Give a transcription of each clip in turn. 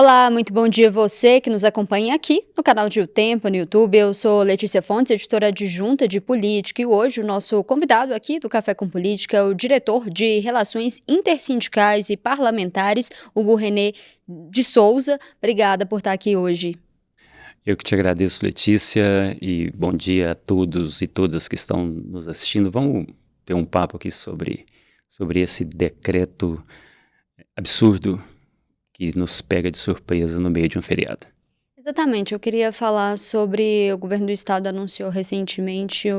Olá, muito bom dia a você que nos acompanha aqui no canal de O Tempo no YouTube. Eu sou Letícia Fontes, editora adjunta de política, e hoje o nosso convidado aqui do Café com Política é o diretor de Relações Intersindicais e Parlamentares, Hugo René de Souza. Obrigada por estar aqui hoje. Eu que te agradeço, Letícia, e bom dia a todos e todas que estão nos assistindo. Vamos ter um papo aqui sobre esse decreto absurdo que nos pega de surpresa no meio de um feriado. Exatamente, eu queria falar sobre o governo do estado anunciou recentemente,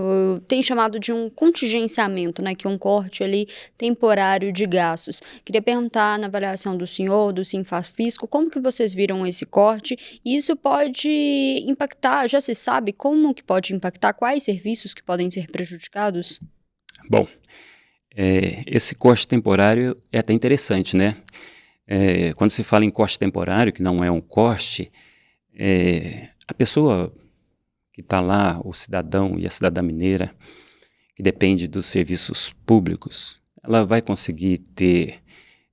tem chamado de um contingenciamento, né, que é um corte ali temporário de gastos. Queria perguntar na avaliação do senhor, do Sinfafisco, como que vocês viram esse corte? E isso pode impactar, já se sabe como que pode impactar, quais serviços que podem ser prejudicados? Bom, esse corte temporário é até interessante, né? Quando se fala em corte temporário, que não é um corte, a pessoa que está lá, o cidadão e a cidadã mineira, que depende dos serviços públicos, ela vai conseguir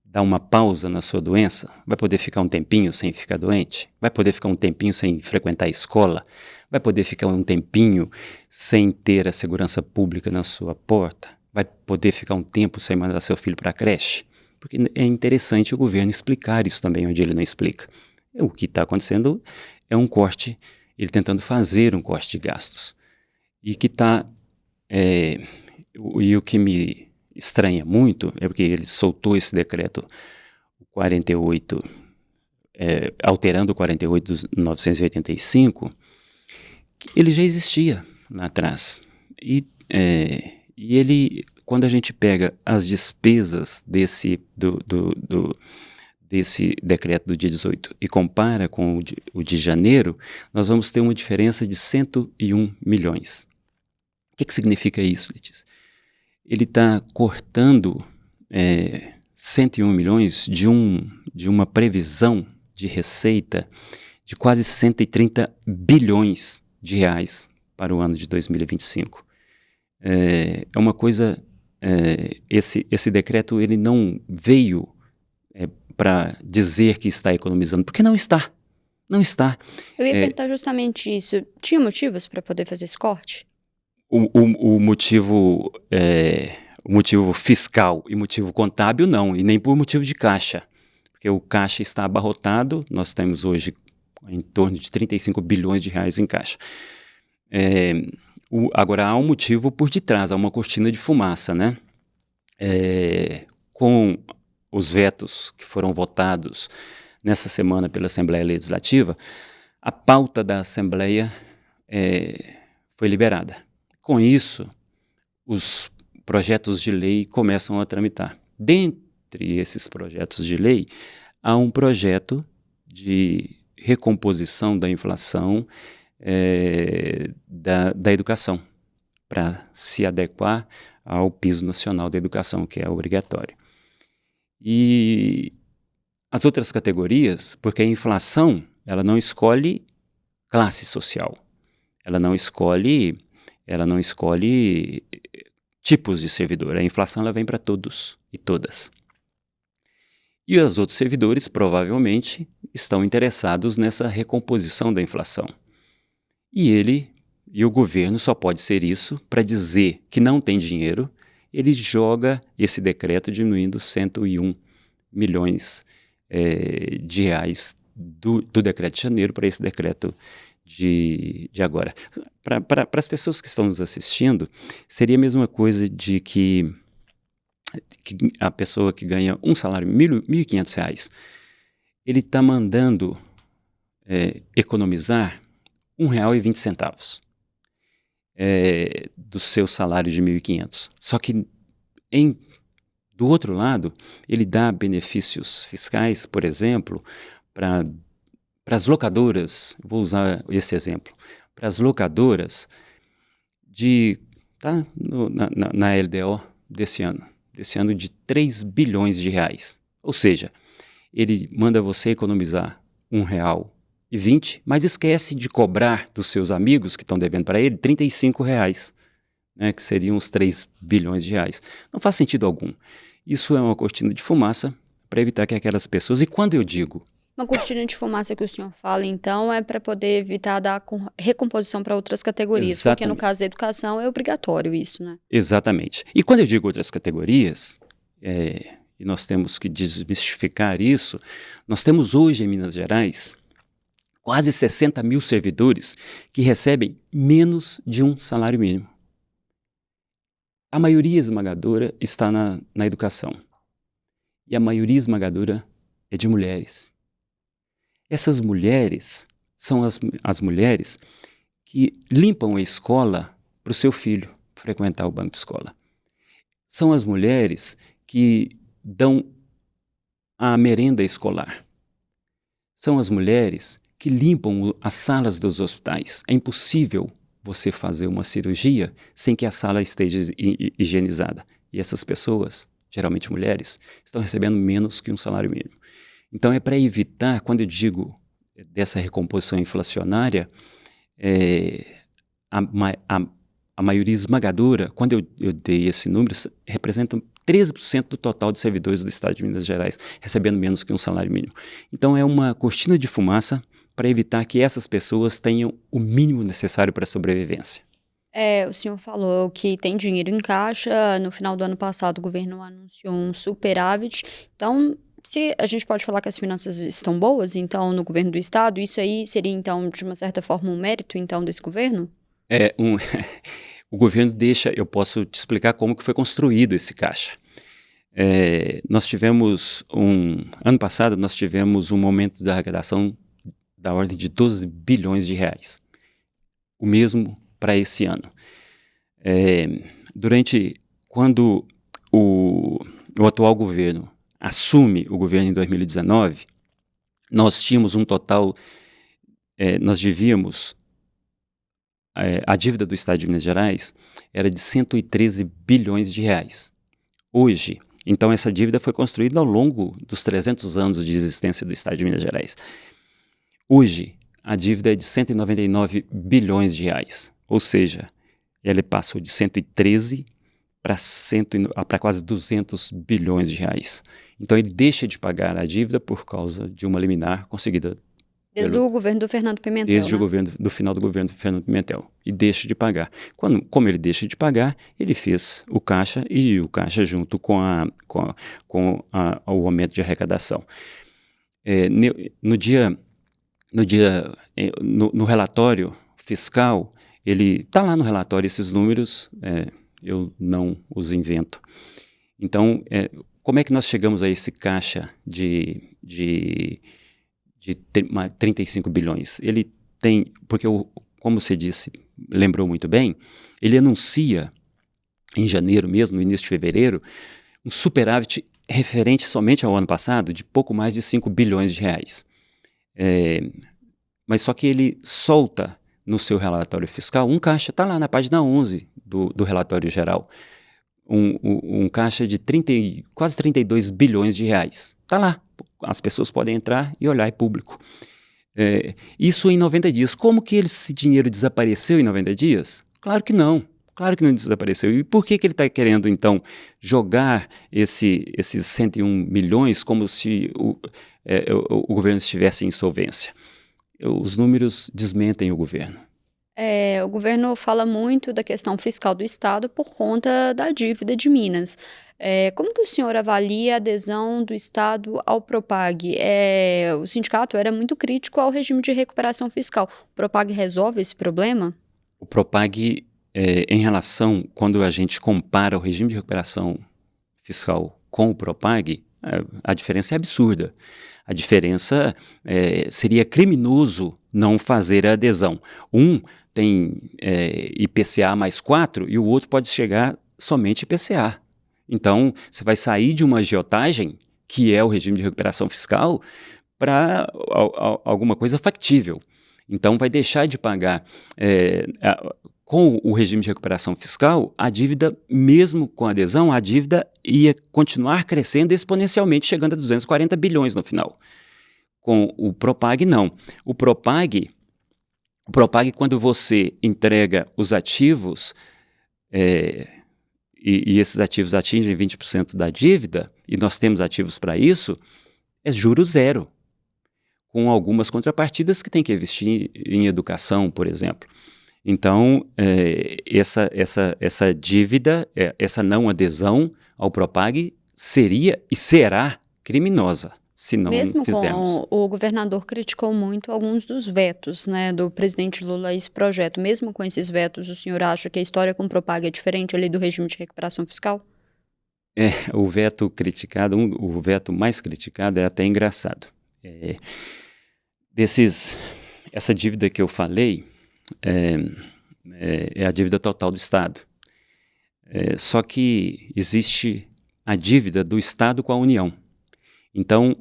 dar uma pausa na sua doença? Vai poder ficar um tempinho sem ficar doente? Vai poder ficar um tempinho sem frequentar a escola? Vai poder ficar um tempinho sem ter a segurança pública na sua porta? Vai poder ficar um tempo sem mandar seu filho para a creche? Porque é interessante o governo explicar isso também, onde ele não explica. O que está acontecendo é um corte, ele tentando fazer um corte de gastos. E que e o que me estranha muito é porque ele soltou esse decreto 48, alterando o 48 de 985, que ele já existia lá atrás. E ele, quando a gente pega as despesas desse decreto do dia 18 e compara com o de janeiro, nós vamos ter uma diferença de 101 milhões. O que significa isso, Letícia? Ele está cortando 101 milhões de uma previsão de receita de quase 130 bilhões de reais para o ano de 2025. É uma coisa, esse decreto ele não veio para dizer que está economizando, porque não está. Não está. Eu ia perguntar justamente isso. Tinha motivos para poder fazer esse corte? O motivo fiscal e motivo contábil não, e nem por motivo de caixa, porque o caixa está abarrotado, nós temos hoje em torno de 35 bilhões de reais em caixa. Agora há um motivo por detrás, há uma cortina de fumaça, né? Com os vetos que foram votados nessa semana pela Assembleia Legislativa, a pauta da Assembleia foi liberada. Com isso, os projetos de lei começam a tramitar. Dentre esses projetos de lei, há um projeto de recomposição da inflação da educação, para se adequar ao piso nacional da educação, que é obrigatório. E as outras categorias, porque a inflação ela não escolhe classe social, ela não escolhe tipos de servidor. A inflação ela vem para todos e todas. E os outros servidores provavelmente estão interessados nessa recomposição da inflação. E o governo só pode ser isso para dizer que não tem dinheiro. Ele joga esse decreto diminuindo 101 milhões de reais do decreto de janeiro para esse decreto de agora. Para as pessoas que estão nos assistindo, seria a mesma coisa de que a pessoa que ganha um salário de R$ 1.500, ele está mandando economizar R$ 1,20 do seu salário de 1.500. Só que, do outro lado, ele dá benefícios fiscais, por exemplo, para as locadoras, vou usar esse exemplo, para as locadoras na LDO desse ano de 3 bilhões de reais. Ou seja, ele manda você economizar R$1,20, mas esquece de cobrar dos seus amigos que estão devendo para ele R$35, né, que seriam os 3 bilhões de reais. Não faz sentido algum. Isso é uma cortina de fumaça para evitar que aquelas pessoas, e quando eu digo Uma cortina de fumaça que o senhor fala, então, é para poder evitar dar recomposição para outras categorias, porque no Exatamente. caso da educação é obrigatório isso, né? Exatamente. E quando eu digo outras categorias, e nós temos que desmistificar isso, nós temos hoje em Minas Gerais quase 60 mil servidores que recebem menos de um salário mínimo. A maioria esmagadora está na educação. E a maioria esmagadora é de mulheres. Essas mulheres são as mulheres que limpam a escola para o seu filho frequentar o banco de escola. São as mulheres que dão a merenda escolar. São as mulheres que limpam as salas dos hospitais. É impossível você fazer uma cirurgia sem que a sala esteja higienizada. E essas pessoas, geralmente mulheres, estão recebendo menos que um salário mínimo. Então é para evitar, quando eu digo dessa recomposição inflacionária, a maioria esmagadora, quando eu dei esse número, representa 13% do total de servidores do Estado de Minas Gerais recebendo menos que um salário mínimo. Então é uma cortina de fumaça para evitar que essas pessoas tenham o mínimo necessário para a sobrevivência. O senhor falou que tem dinheiro em caixa, no final do ano passado o governo anunciou um superávit, então se a gente pode falar que as finanças estão boas, então, no governo do estado, isso aí seria, então, de uma certa forma, um mérito, então, desse governo? O governo deixa, eu posso te explicar como que foi construído esse caixa. Ano passado, nós tivemos um aumento da arrecadação da ordem de 12 bilhões de reais. O mesmo para esse ano. Quando o atual governo assume o governo em 2019, nós tínhamos um total, nós devíamos, a dívida do Estado de Minas Gerais era de 113 bilhões de reais. Hoje, então essa dívida foi construída ao longo dos 300 anos de existência do Estado de Minas Gerais. Hoje, a dívida é de 199 bilhões de reais, ou seja, ela passou de 113 para quase 200 bilhões de reais. Então ele deixa de pagar a dívida por causa de uma liminar conseguida Desde o governo do Fernando Pimentel, desde né? do final do governo do Fernando Pimentel, e deixa de pagar. Como ele deixa de pagar, ele fez o caixa, e o caixa junto com o aumento de arrecadação. No relatório fiscal, ele está lá no relatório esses números, eu não os invento. Então, como é que nós chegamos a esse caixa de 35 bilhões? Ele tem, porque, como você disse, lembrou muito bem, ele anuncia em janeiro mesmo, no início de fevereiro, um superávit referente somente ao ano passado de pouco mais de 5 bilhões de reais. Mas só que ele solta no seu relatório fiscal um caixa, está lá na página 11 do relatório geral, um caixa de quase 32 bilhões de reais. Está lá, as pessoas podem entrar e olhar, é público. Isso em 90 dias. Como que esse dinheiro desapareceu em 90 dias? Claro que não desapareceu. E por que ele está querendo, então, jogar esses 101 milhões como se o governo estivesse em insolvência? Os números desmentem o governo. O governo fala muito da questão fiscal do Estado por conta da dívida de Minas. Como que o senhor avalia a adesão do Estado ao Propag? O sindicato era muito crítico ao regime de recuperação fiscal. O Propag resolve esse problema? O Propag, em relação, quando a gente compara o regime de recuperação fiscal com o Propag, a diferença é absurda. A diferença seria criminoso não fazer a adesão. Um tem IPCA mais 4 e o outro pode chegar somente IPCA. Então, você vai sair de uma agiotagem, que é o regime de recuperação fiscal, para alguma coisa factível. Então, vai deixar de pagar. Com o regime de recuperação fiscal, a dívida, mesmo com a adesão, a dívida ia continuar crescendo exponencialmente, chegando a 240 bilhões no final. Com o Propag, não. O Propag, quando você entrega os ativos, e esses ativos atingem 20% da dívida, e nós temos ativos para isso, é juro zero. com algumas contrapartidas que tem que investir em educação, por exemplo. Então, essa dívida, essa não adesão ao Propag seria e será criminosa se não Mesmo fizermos. com o governador criticou muito alguns dos vetos, né, do presidente Lula a esse projeto. Mesmo com esses vetos, o senhor acha que a história com o Propag é diferente ali do regime de recuperação fiscal? O veto criticado, o veto mais criticado é até engraçado. Essa dívida que eu falei é a dívida total do Estado. Só que existe a dívida do Estado com a União. Então,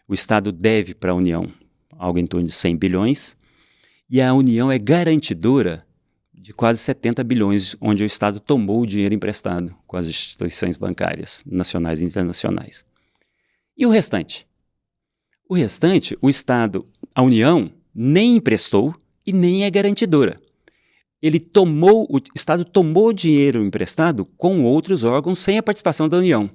o Estado deve para a União algo em torno de 100 bilhões e a União é garantidora de quase 70 bilhões, onde o Estado tomou o dinheiro emprestado com as instituições bancárias nacionais e internacionais. E o restante? O restante, o Estado, a União, nem emprestou e nem é garantidora. O Estado tomou o dinheiro emprestado com outros órgãos sem a participação da União.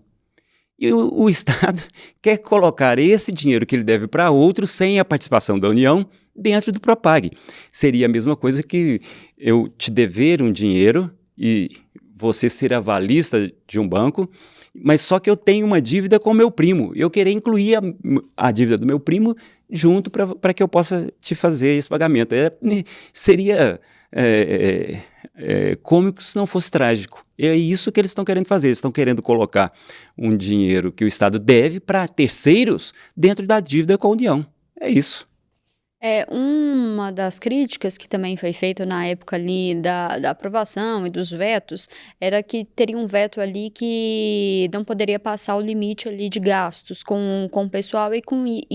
E o Estado quer colocar esse dinheiro que ele deve para outros sem a participação da União dentro do Propag. Seria a mesma coisa que eu te dever um dinheiro e você ser avalista de um banco, mas só que eu tenho uma dívida com meu primo. Eu querer incluir a dívida do meu primo junto para que eu possa te fazer esse pagamento. Seria cômico se não fosse trágico. É isso que eles estão querendo fazer. Eles estão querendo colocar um dinheiro que o Estado deve para terceiros dentro da dívida com a União. É isso. Uma das críticas que também foi feita na época ali da aprovação e dos vetos era que teria um veto ali que não poderia passar o limite ali de gastos com o pessoal e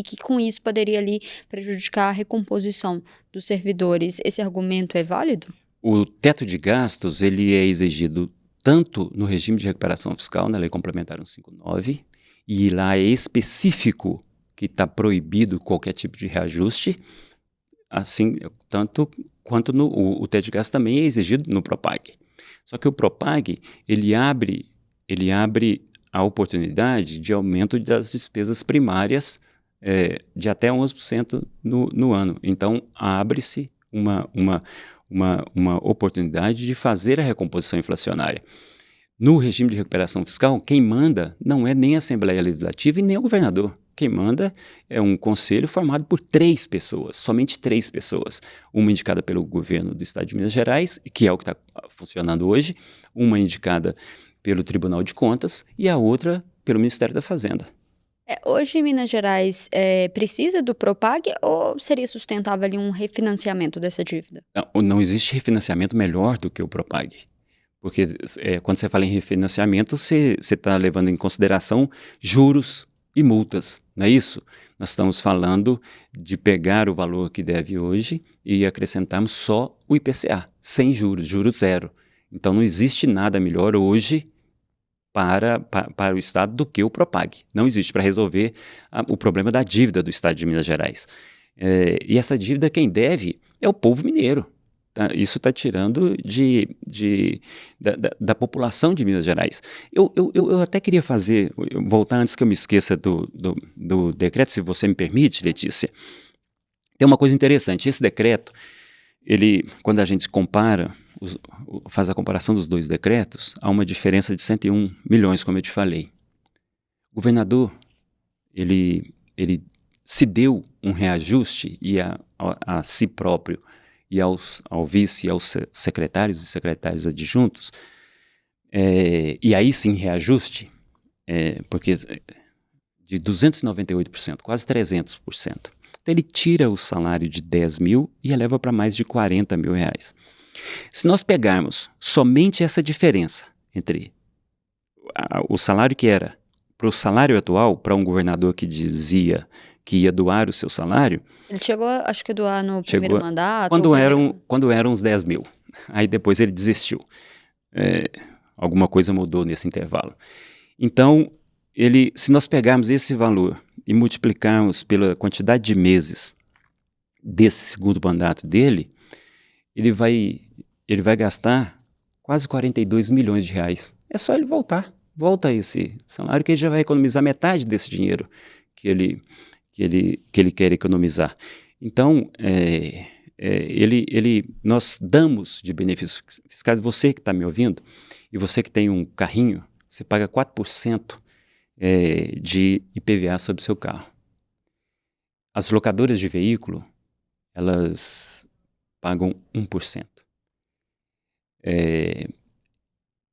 que com isso poderia ali prejudicar a recomposição dos servidores. Esse argumento é válido? O teto de gastos ele é exigido tanto no regime de recuperação fiscal, na Lei Complementar 159, e lá é específico que está proibido qualquer tipo de reajuste, assim, tanto quanto o teto de gastos também é exigido no Propag. Só que o Propag, ele abre a oportunidade de aumento das despesas primárias de até 11% no ano. Então, abre-se uma oportunidade de fazer a recomposição inflacionária. No regime de recuperação fiscal, quem manda não é nem a Assembleia Legislativa e nem o governador. Quem manda é um conselho formado por 3 pessoas, somente 3 pessoas. Uma indicada pelo governo do Estado de Minas Gerais, que é o que está funcionando hoje, uma indicada pelo Tribunal de Contas e a outra pelo Ministério da Fazenda. Hoje, Minas Gerais precisa do Propag ou seria sustentável ali um refinanciamento dessa dívida? Não existe refinanciamento melhor do que o Propag. Porque quando você fala em refinanciamento, você está levando em consideração juros e multas, não é isso? Nós estamos falando de pegar o valor que deve hoje e acrescentarmos só o IPCA, sem juros, juros zero. Então não existe nada melhor hoje para o Estado do que o Propag. Não existe para resolver o problema da dívida do Estado de Minas Gerais. E essa dívida quem deve é o povo mineiro. Isso está tirando da população de Minas Gerais. Eu até queria voltar antes que eu me esqueça do decreto, se você me permite, Letícia. Tem uma coisa interessante, esse decreto, quando a gente faz a comparação dos 2 decretos, há uma diferença de 101 milhões, como eu te falei. O governador, ele se deu um reajuste e a si próprio e ao vice e aos secretários e secretários adjuntos, e aí sim reajuste, porque de 298%, quase 300%. Então ele tira o salário de 10 mil e eleva para mais de 40 mil reais. Se nós pegarmos somente essa diferença entre o salário que era para o salário atual, para um governador que dizia que ia doar o seu salário... Ele chegou, acho que a doar no primeiro mandato. Quando eram uns 10 mil. Aí depois ele desistiu. Alguma coisa mudou nesse intervalo. Então, se nós pegarmos esse valor e multiplicarmos pela quantidade de meses desse segundo mandato dele, ele vai gastar quase 42 milhões de reais. É só ele volta esse salário que ele já vai economizar metade desse dinheiro que que ele quer economizar. Então, nós damos de benefícios fiscais, você que está me ouvindo, e você que tem um carrinho, você paga 4% de IPVA sobre o seu carro. As locadoras de veículo, elas pagam 1%.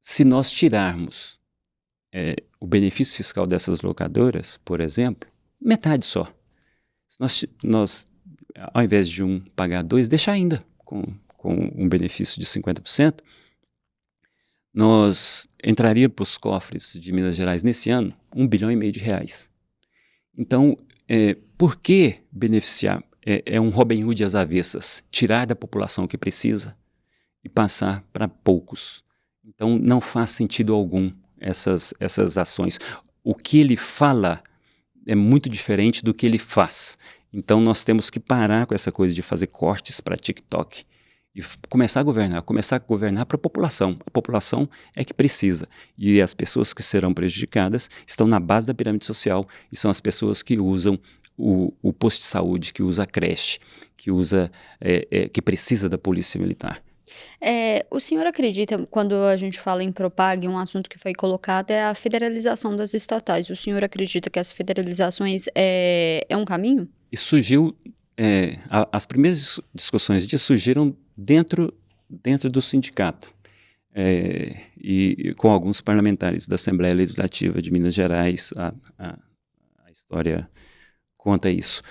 Se nós tirarmos o benefício fiscal dessas locadoras, por exemplo, metade só. Se nós ao invés de pagar 2, deixar ainda com um benefício de 50%, nós entraria para os cofres de Minas Gerais nesse ano R$1,5 bilhão. Então, por que beneficiar? É um Robin Hood às avessas, tirar da população que precisa e passar para poucos. Então, não faz sentido algum essas ações. O que ele fala é muito diferente do que ele faz. Então, nós temos que parar com essa coisa de fazer cortes para TikTok e começar a governar para a população. A população é que precisa. E as pessoas que serão prejudicadas estão na base da pirâmide social e são as pessoas que usam o posto de saúde, que usa a creche, que precisa da polícia militar. O senhor acredita, quando a gente fala em Propag, um assunto que foi colocado é a federalização das estatais. O senhor acredita que as federalizações é um caminho? E surgiu, as primeiras discussões disso surgiram dentro do sindicato, e com alguns parlamentares da Assembleia Legislativa de Minas Gerais, a história conta isso.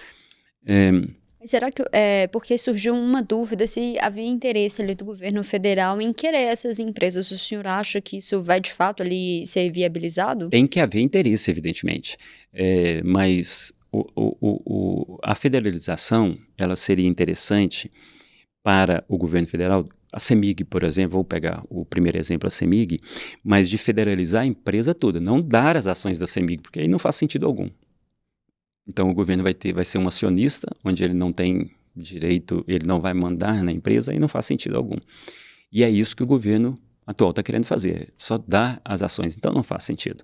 Será que, porque surgiu uma dúvida se havia interesse ali do governo federal em querer essas empresas, o senhor acha que isso vai de fato ali ser viabilizado? Tem que haver interesse, evidentemente, mas a federalização, ela seria interessante para o governo federal. A CEMIG, por exemplo, vou pegar o primeiro exemplo, a CEMIG, mas de federalizar a empresa toda, não dar as ações da CEMIG, porque aí não faz sentido algum. Então o governo vai ser um acionista, onde ele não tem direito, ele não vai mandar na empresa e não faz sentido algum. E é isso que o governo atual está querendo fazer, só dar as ações, então não faz sentido.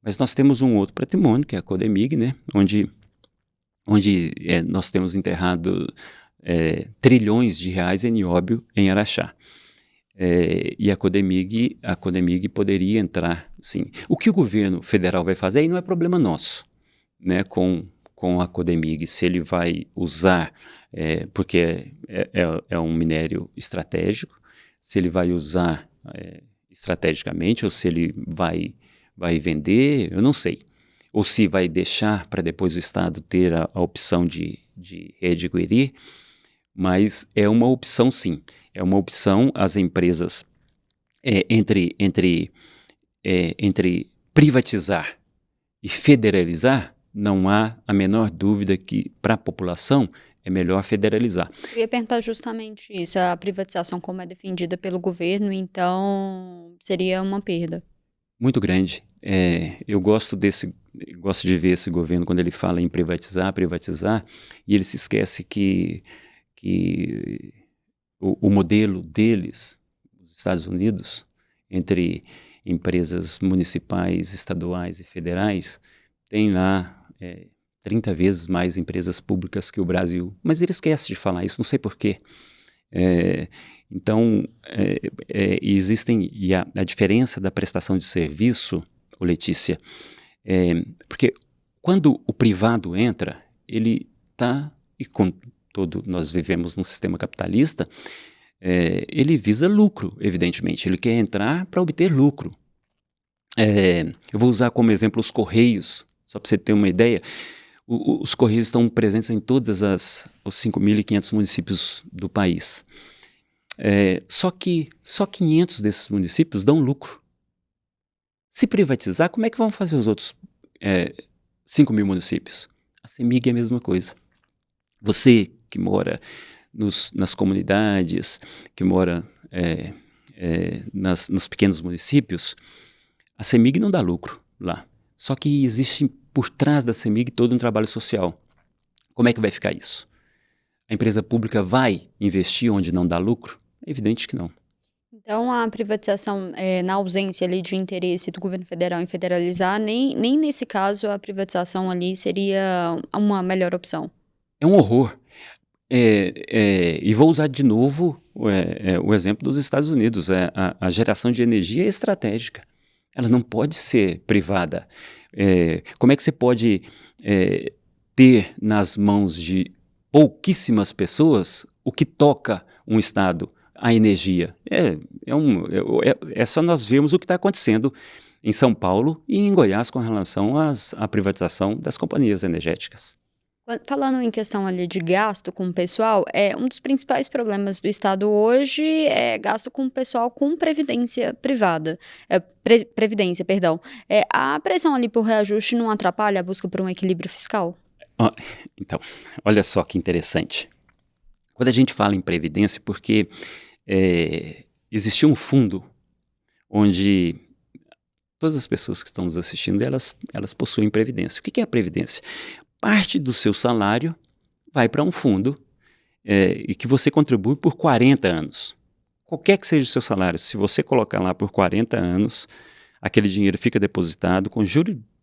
Mas nós temos um outro patrimônio, que é a Codemig, né, onde nós temos enterrado trilhões de reais em nióbio em Araxá. E a Codemig poderia entrar, sim. O que o governo federal vai fazer aí não é problema nosso, né, com a Codemig, se ele vai usar, porque é um minério estratégico, se ele vai usar estrategicamente ou se ele vai vender, eu não sei. Ou se vai deixar para depois o Estado ter a opção de readquirir, mas é uma opção sim. É uma opção, as empresas, entre privatizar e federalizar, não há a menor dúvida que para a população é melhor federalizar. Eu ia perguntar justamente isso, a privatização como é defendida pelo governo, então seria uma perda. Muito grande. Eu gosto de ver esse governo quando ele fala em privatizar, e ele se esquece que o modelo deles, os Estados Unidos, entre empresas municipais, estaduais e federais, tem lá 30 vezes mais empresas públicas que o Brasil. Mas ele esquece de falar isso, não sei por quê. Então, e a diferença da prestação de serviço, Letícia, porque quando o privado entra, ele está, e nós vivemos num sistema capitalista, ele visa lucro, evidentemente, ele quer entrar para obter lucro. Eu vou usar como exemplo os Correios, só para você ter uma ideia. Os Correios estão presentes em todos os 5.500 municípios do país. Só 500 desses municípios dão lucro. Se privatizar, como é que vão fazer os outros 5.000 municípios? A CEMIG é a mesma coisa. Você que mora nas comunidades, que mora nos pequenos municípios, a CEMIG não dá lucro lá. Só que existe por trás da CEMIG todo um trabalho social. Como é que vai ficar isso? A empresa pública vai investir onde não dá lucro? É evidente que não. Então a privatização, na ausência ali de interesse do governo federal em federalizar, nem nesse caso a privatização ali seria uma melhor opção. É um horror. E vou usar de novo o exemplo dos Estados Unidos. A geração de energia é estratégica. Ela não pode ser privada. Como é que você pode ter nas mãos de pouquíssimas pessoas o que toca um Estado, a energia? É só nós vermos o que está acontecendo em São Paulo e em Goiás com relação à privatização das companhias energéticas. Falando em questão ali de gasto com o pessoal, um dos principais problemas do Estado hoje é gasto com o pessoal com previdência privada, previdência, perdão. A pressão ali por reajuste não atrapalha a busca por um equilíbrio fiscal? Ó, Então, olha só que interessante. Quando a gente fala em previdência, porque existia um fundo onde todas as pessoas que estão nos assistindo, elas possuem previdência. O que é a previdência? Parte do seu salário vai para um fundo e que você contribui por 40 anos. Qualquer que seja o seu salário, se você colocar lá por 40 anos, aquele dinheiro fica depositado com o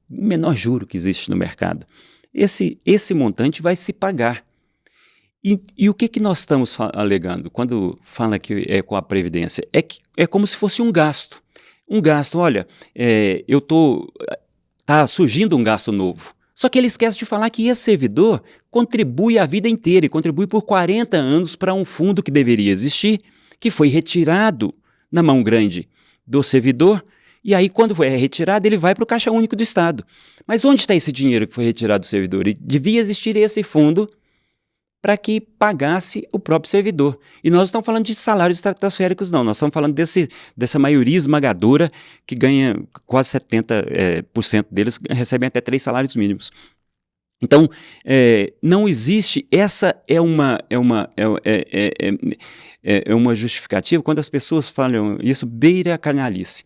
menor juro que existe no mercado. Esse montante vai se pagar. E o que nós estamos alegando quando fala que é com a Previdência? É como se fosse um gasto. Um gasto, olha, tá surgindo um gasto novo. Só que ele esquece de falar que esse servidor contribui a vida inteira e contribui por 40 anos para um fundo que deveria existir, que foi retirado na mão grande do servidor, e aí quando foi retirado ele vai para o Caixa Único do Estado. Mas onde está esse dinheiro que foi retirado do servidor? E devia existir esse fundo para que pagasse o próprio servidor. E nós não estamos falando de salários estratosféricos, não. Nós estamos falando dessa maioria esmagadora que ganha quase 70% deles recebem até 3 salários mínimos. Então, não existe, essa é uma justificativa, quando as pessoas falam isso, beira a canalice.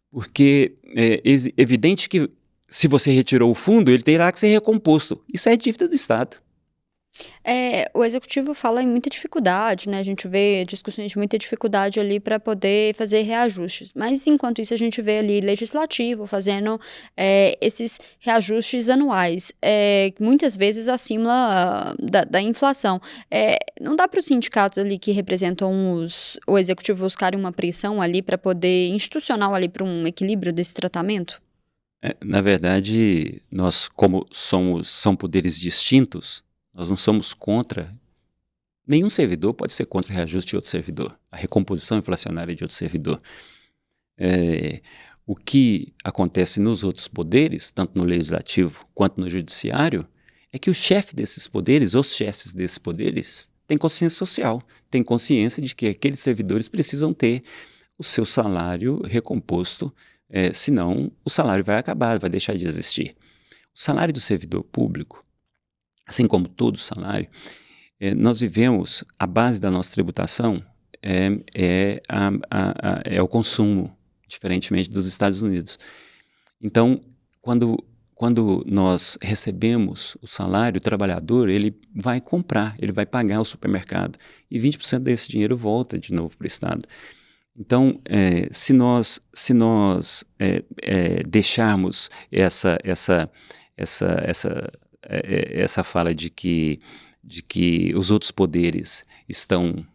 Porque é evidente que se você retirou o fundo, ele terá que ser recomposto. Isso é dívida do Estado. O executivo fala em muita dificuldade, né? A gente vê discussões de muita dificuldade ali para poder fazer reajustes. Mas enquanto isso a gente vê ali legislativo fazendo esses reajustes anuais, muitas vezes acima da inflação. Não dá para os sindicatos ali que representam o executivo buscarem uma pressão ali para poder institucional ali para um equilíbrio desse tratamento? Na verdade, nós, como são poderes distintos, nós não somos contra. Nenhum servidor pode ser contra o reajuste de outro servidor, a recomposição inflacionária de outro servidor. O que acontece nos outros poderes, tanto no legislativo quanto no judiciário, é que o chefe desses poderes, os chefes desses poderes, têm consciência social, têm consciência de que aqueles servidores precisam ter o seu salário recomposto, senão o salário vai acabar, vai deixar de existir. O salário do servidor público, assim como todo salário, nós vivemos, a base da nossa tributação é o consumo, diferentemente dos Estados Unidos. Então, quando nós recebemos o salário, o trabalhador, ele vai comprar, ele vai pagar o supermercado, e 20% desse dinheiro volta de novo para o Estado. Então, se nós deixarmos essa fala de que os outros poderes estão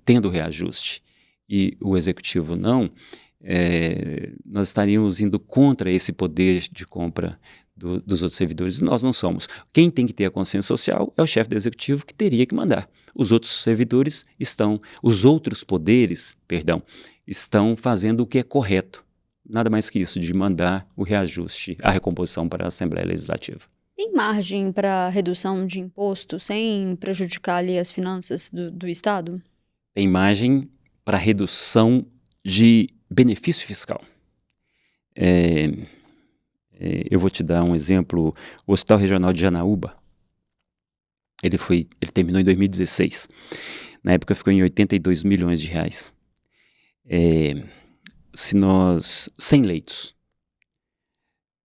tendo reajuste e o executivo não, nós estaríamos indo contra esse poder de compra dos outros servidores. Nós não somos. Quem tem que ter a consciência social é o chefe do executivo, que teria que mandar. Os outros poderes, estão fazendo o que é correto. Nada mais que isso, de mandar o reajuste, a recomposição para a Assembleia Legislativa. Tem margem para redução de imposto sem prejudicar ali as finanças do Estado? Tem margem para redução de benefício fiscal. Eu vou te dar um exemplo. O Hospital Regional de Janaúba, ele terminou em 2016. Na época ficou em 82 milhões de reais. 100 leitos.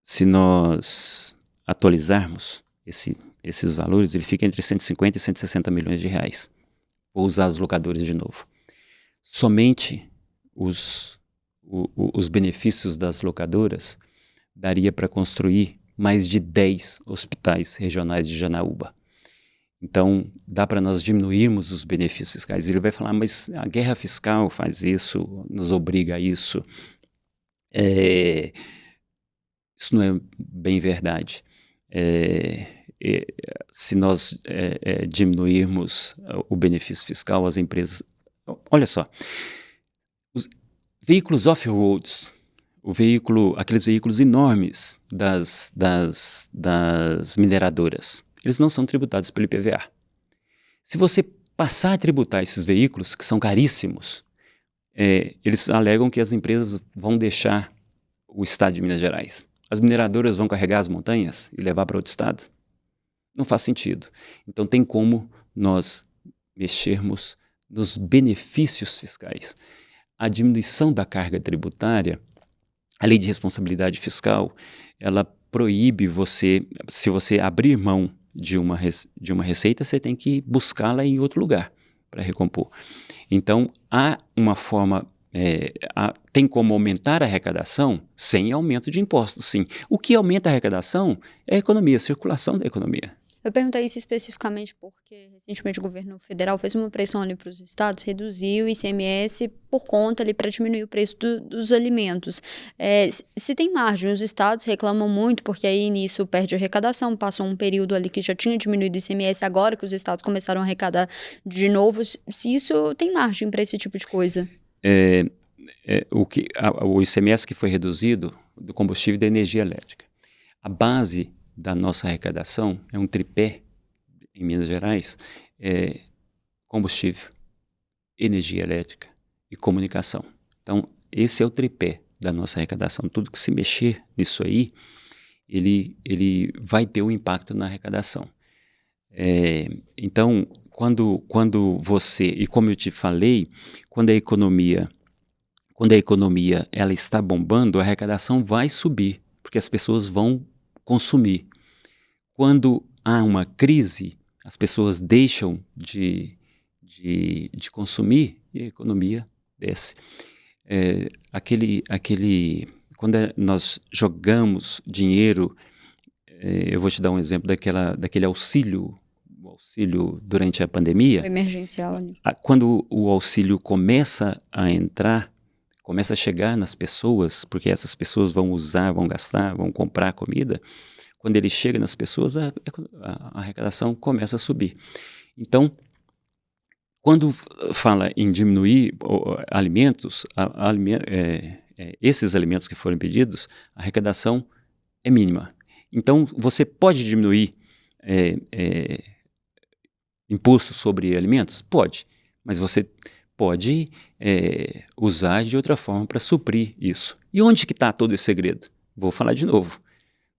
Se nós atualizarmos esses valores, ele fica entre 150 e 160 milhões de reais. Vou usar as locadoras de novo. Somente os benefícios das locadoras, daria para construir mais de 10 hospitais regionais de Janaúba. Então, dá para nós diminuirmos os benefícios fiscais. Ele vai falar, mas a guerra fiscal faz isso, nos obriga a isso. Isso não é bem verdade. Se nós diminuirmos o benefício fiscal, as empresas... Olha só, os veículos off-roads, aqueles veículos enormes das mineradoras, eles não são tributados pelo IPVA. Se você passar a tributar esses veículos, que são caríssimos, eles alegam que as empresas vão deixar o estado de Minas Gerais. As mineradoras vão carregar as montanhas e levar para outro estado? Não faz sentido. Então tem como nós mexermos nos benefícios fiscais. A diminuição da carga tributária, a lei de responsabilidade fiscal, ela proíbe você, se você abrir mão de uma receita, você tem que buscá-la em outro lugar para recompor. Então, há uma forma, tem como aumentar a arrecadação sem aumento de impostos, sim. O que aumenta a arrecadação é a economia, a circulação da economia. Eu perguntei isso especificamente porque recentemente o governo federal fez uma pressão ali para os estados, reduziu o ICMS por conta ali para diminuir o preço dos alimentos. Se tem margem, os estados reclamam muito porque aí nisso perde arrecadação, passou um período ali que já tinha diminuído o ICMS, agora que os estados começaram a arrecadar de novo, se isso tem margem para esse tipo de coisa? O ICMS que foi reduzido do combustível e da energia elétrica. A base da nossa arrecadação é um tripé em Minas Gerais, combustível, energia elétrica e comunicação. Então, esse é o tripé da nossa arrecadação. Tudo que se mexer nisso aí, ele vai ter um impacto na arrecadação. Então, quando você, e como eu te falei, quando a economia ela está bombando, a arrecadação vai subir, porque as pessoas vão consumir. Quando há uma crise, as pessoas deixam de consumir e a economia desce. Quando nós jogamos dinheiro, eu vou te dar um exemplo daquele auxílio durante a pandemia. O emergencial ali. Quando o auxílio começa a chegar nas pessoas, porque essas pessoas vão usar, vão gastar, vão comprar comida, quando ele chega nas pessoas, a arrecadação começa a subir. Então, quando fala em diminuir alimentos, esses alimentos que foram pedidos, a arrecadação é mínima. Então, você pode diminuir imposto sobre alimentos? Pode, mas você pode usar de outra forma para suprir isso. E onde que está todo esse segredo? Vou falar de novo.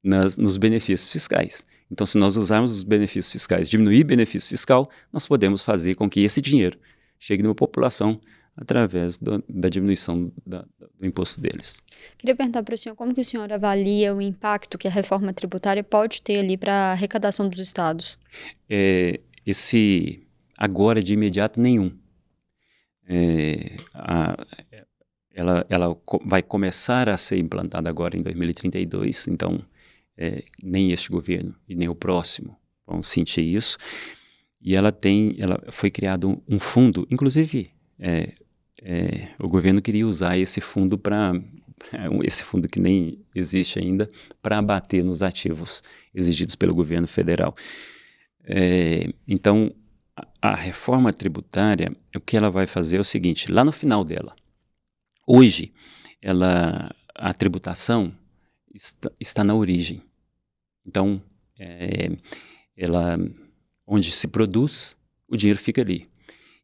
Nos benefícios fiscais. Então, se nós usarmos os benefícios fiscais, diminuir benefício fiscal, nós podemos fazer com que esse dinheiro chegue numa população através da diminuição do imposto deles. Queria perguntar para o senhor como que o senhor avalia o impacto que a reforma tributária pode ter ali para a arrecadação dos estados? Agora, de imediato, nenhum. Ela vai começar a ser implantada agora em 2032, então nem este governo e nem o próximo vão sentir isso. E ela foi criado um fundo, inclusive o governo queria usar esse fundo esse fundo que nem existe ainda, para abater nos ativos exigidos pelo governo federal. Então, a reforma tributária, o que ela vai fazer é o seguinte, lá no final dela, hoje, a tributação está na origem. Então, onde se produz, o dinheiro fica ali.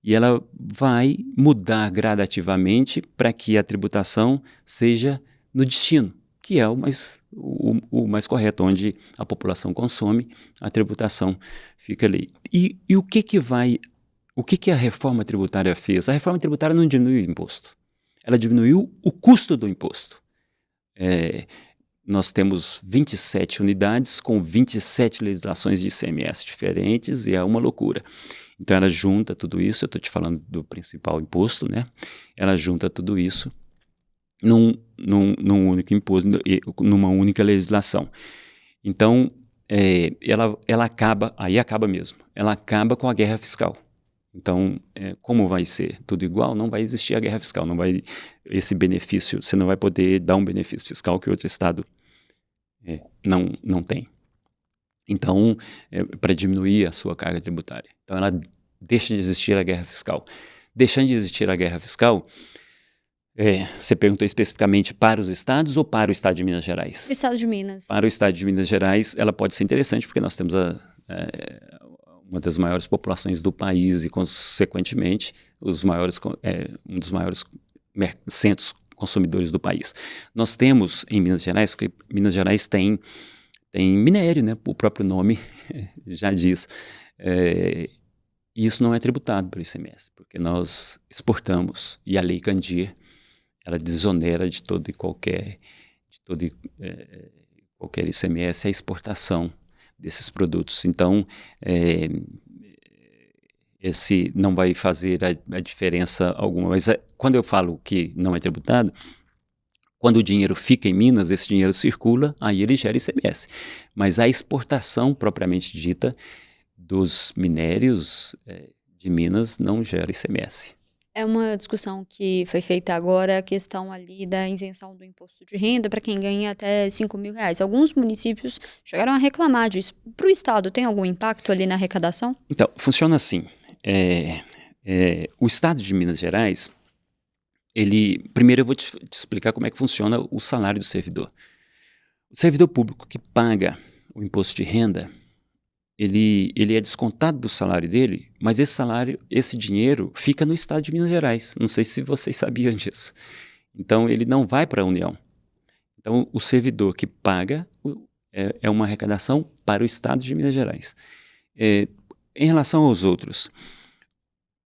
E ela vai mudar gradativamente para que a tributação seja no destino, que é o mais correto, onde a população consome, a tributação fica ali. E o que a reforma tributária fez? A reforma tributária não diminuiu o imposto. Ela diminuiu o custo do imposto. Nós temos 27 unidades com 27 legislações de ICMS diferentes e é uma loucura. Então ela junta tudo isso, eu estou te falando do principal imposto, né? Ela junta tudo isso num único imposto, numa única legislação. Então, ela acaba, aí acaba mesmo, ela acaba com a guerra fiscal. Então, como vai ser tudo igual, não vai existir a guerra fiscal, não vai esse benefício, você não vai poder dar um benefício fiscal que outro estado não tem. Então, para diminuir a sua carga tributária. Então, ela deixa de existir a guerra fiscal. Deixando de existir a guerra fiscal, você perguntou especificamente para os estados ou para o estado de Minas Gerais? O estado de Minas. Para o estado de Minas Gerais, ela pode ser interessante porque nós temos uma das maiores populações do país e, consequentemente, um dos maiores centros consumidores do país. Nós temos em Minas Gerais, porque Minas Gerais tem minério, né? O próprio nome já diz. E isso não é tributado pelo ICMS, porque nós exportamos e a Lei Candir ela desonera de todo e qualquer ICMS a exportação desses produtos. Então, esse não vai fazer a diferença alguma. Mas quando eu falo que não é tributado, quando o dinheiro fica em Minas, esse dinheiro circula, aí ele gera ICMS. Mas a exportação propriamente dita dos minérios de Minas não gera ICMS. É uma discussão que foi feita agora, a questão ali da isenção do imposto de renda para quem ganha até R$ 5.000. Alguns municípios chegaram a reclamar disso. Para o estado, tem algum impacto ali na arrecadação? Então, funciona assim. O estado de Minas Gerais, primeiro eu vou te explicar como é que funciona o salário do servidor. O servidor público que paga o imposto de renda, ele é descontado do salário dele, mas esse dinheiro fica no estado de Minas Gerais. Não sei se vocês sabiam disso. Então, ele não vai para a União. Então, o servidor que paga é uma arrecadação para o estado de Minas Gerais. Em relação aos outros,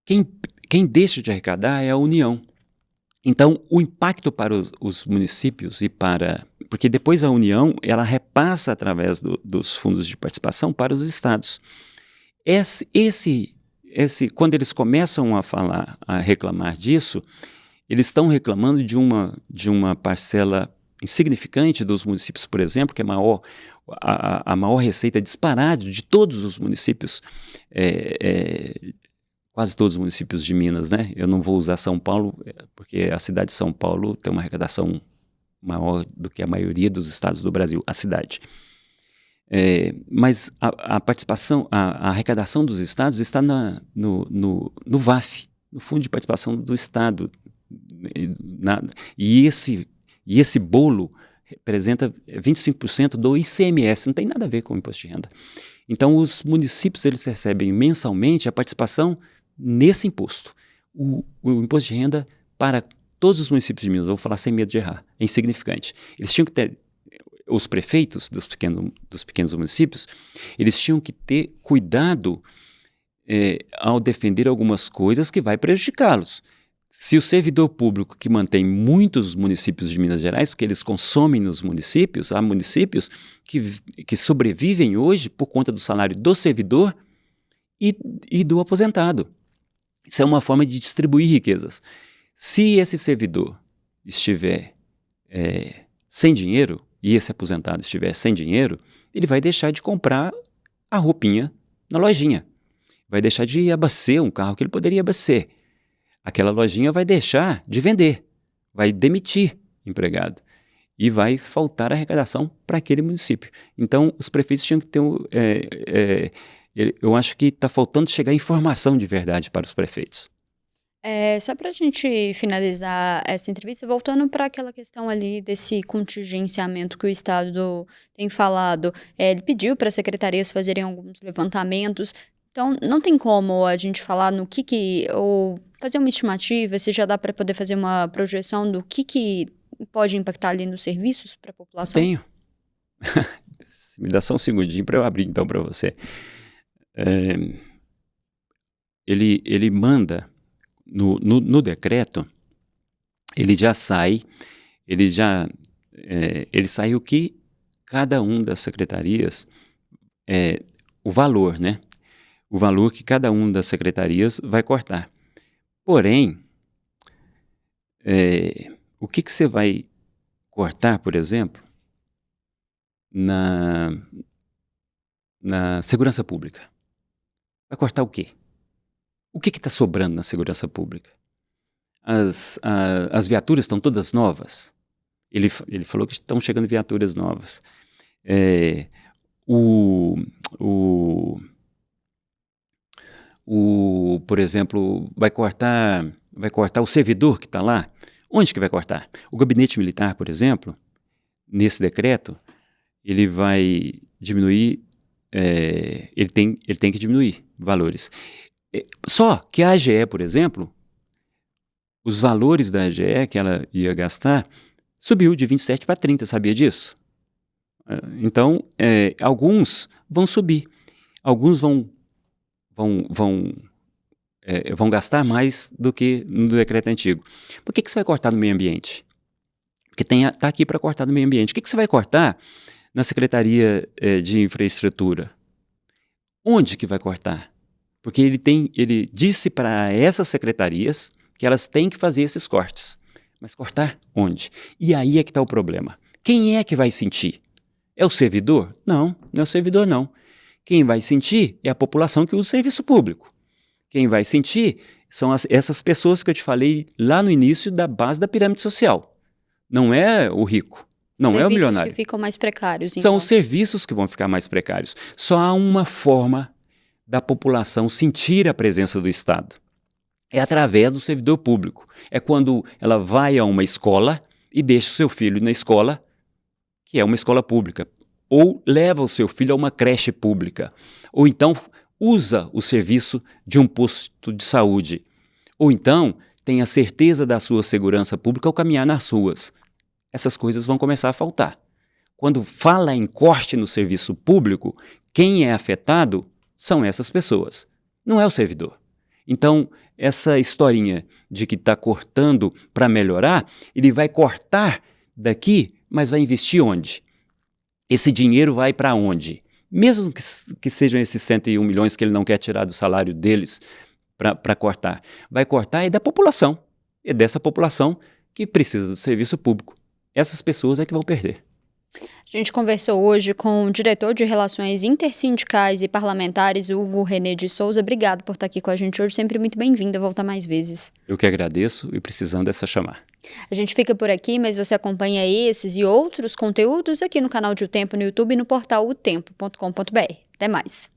quem deixa de arrecadar é a União. Então, o impacto para os municípios porque depois a União, ela repassa através dos fundos de participação para os estados. Quando eles começam a reclamar disso, eles estão reclamando de uma parcela insignificante dos municípios, por exemplo, que é a maior receita disparada de todos os municípios, quase todos os municípios de Minas, né? Eu não vou usar São Paulo, porque a cidade de São Paulo tem uma arrecadação maior do que a maioria dos estados do Brasil, a cidade. Mas a participação, a arrecadação dos estados está no VAF, no Fundo de Participação do Estado. E esse bolo representa 25% do ICMS, não tem nada a ver com o imposto de renda. Então, os municípios eles recebem mensalmente a participação nesse imposto. O imposto de renda para todos os municípios de Minas, eu vou falar sem medo de errar, é insignificante. Eles tinham que ter, os prefeitos dos pequenos municípios, eles tinham que ter cuidado ao defender algumas coisas que vai prejudicá-los. Se o servidor público que mantém muitos municípios de Minas Gerais, porque eles consomem nos municípios, há municípios que sobrevivem hoje por conta do salário do servidor e do aposentado. Isso é uma forma de distribuir riquezas. Se esse servidor estiver sem dinheiro e esse aposentado estiver sem dinheiro, ele vai deixar de comprar a roupinha na lojinha. Vai deixar de abastecer um carro que ele poderia abastecer. Aquela lojinha vai deixar de vender, vai demitir empregado e vai faltar arrecadação para aquele município. Então, os prefeitos tinham que ter eu acho que está faltando chegar informação de verdade para os prefeitos. Só para a gente finalizar essa entrevista, voltando para aquela questão ali desse contingenciamento que o Estado tem falado, ele pediu para as secretarias fazerem alguns levantamentos. Então, não tem como a gente falar no ou fazer uma estimativa, se já dá para poder fazer uma projeção do que pode impactar ali nos serviços para a população? Tenho. Me dá só um segundinho para eu abrir então para você. Ele manda no decreto, ele já sai, ele sai o que cada uma das secretarias, o valor, né? o valor que cada uma das secretarias vai cortar. Porém, o que você vai cortar, por exemplo, na segurança pública? Vai cortar o quê? O que está sobrando na segurança pública? As viaturas estão todas novas? Ele falou que estão chegando viaturas novas. Por exemplo, vai cortar o servidor que está lá. Onde que vai cortar? O gabinete militar, por exemplo, nesse decreto, ele vai diminuir, ele tem que diminuir valores. Só que a AGE, por exemplo, os valores da AGE que ela ia gastar subiu de 27 para 30, sabia disso? Então, alguns vão subir, alguns vão gastar mais do que no decreto antigo. Por que você vai cortar no meio ambiente? Porque está aqui para cortar no meio ambiente. O que você vai cortar na Secretaria de Infraestrutura? Onde que vai cortar? Porque ele disse para essas secretarias que elas têm que fazer esses cortes. Mas cortar onde? E aí é que está o problema. Quem é que vai sentir? É o servidor? Não, não é o servidor, não. Quem vai sentir é a população que usa o serviço público. Quem vai sentir são essas pessoas que eu te falei lá no início da base da pirâmide social. Não é o rico, não é o milionário. Serviços que ficam mais precários, então. São os serviços que vão ficar mais precários. Só há uma forma da população sentir a presença do Estado. É através do servidor público. É quando ela vai a uma escola e deixa o seu filho na escola, que é uma escola pública. Ou leva o seu filho a uma creche pública. Ou então usa o serviço de um posto de saúde. Ou então tem a certeza da sua segurança pública ao caminhar nas ruas. Essas coisas vão começar a faltar. Quando fala em corte no serviço público, quem é afetado são essas pessoas. Não é o servidor. Então, essa historinha de que está cortando para melhorar, ele vai cortar daqui, mas vai investir onde? Esse dinheiro vai para onde? Mesmo que sejam esses 101 milhões que ele não quer tirar do salário deles para cortar. Vai cortar da população. É dessa população que precisa do serviço público. Essas pessoas é que vão perder. A gente conversou hoje com o diretor de Relações Intersindicais e Parlamentares, Hugo René de Souza. Obrigado por estar aqui com a gente hoje. Sempre muito bem-vindo a voltar mais vezes. Eu que agradeço e precisando é só chamar. A gente fica por aqui, mas você acompanha esses e outros conteúdos aqui no canal de O Tempo no YouTube e no portal otempo.com.br. Até mais.